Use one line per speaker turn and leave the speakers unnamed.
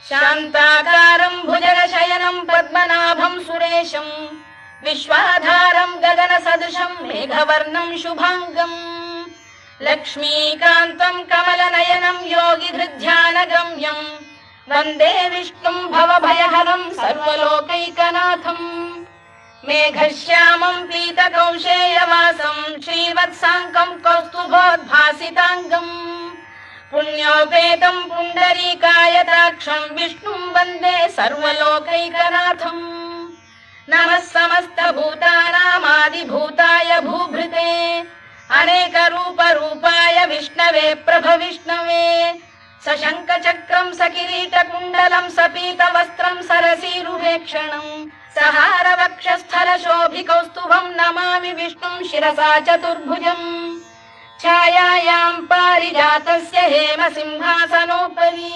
शान्ताकारं भुजगशयनं पद्मनाभं सुरेशं विश्वाधारं गगनसदृशं मेघवर्णं शुभांगम् लक्ष्मीकान्तं कमलनयनं योगिधृध्यानगम्यं वन्दे विष्णुं भवभयहरं सर्वलोकैकनाथम् मेघश्यामं पीतकौशेयवासं श्रीवत्साङ्कं कौस्तुभोद्भासिताङ्गम् पुण्योपेतं पुण्डरीकायताक्षं विष्णुं वन्दे सर्वलोकैकनाथम् नमः समस्तभूतानामादिभूताय भूभृते अनेकरूपरूपाय विष्णवे प्रभविष्णवे सशङ्खचक्रं सकिरीटकुण्डलं सपीतवस्त्रं सरसीरुहेक्षणं सहारवक्षस्थलशोभिकौस्तुभं नमामि विष्णुं शिरसा चतुर्भुजम् छायायां पारिजातस्य हेमसिंहासनोपरि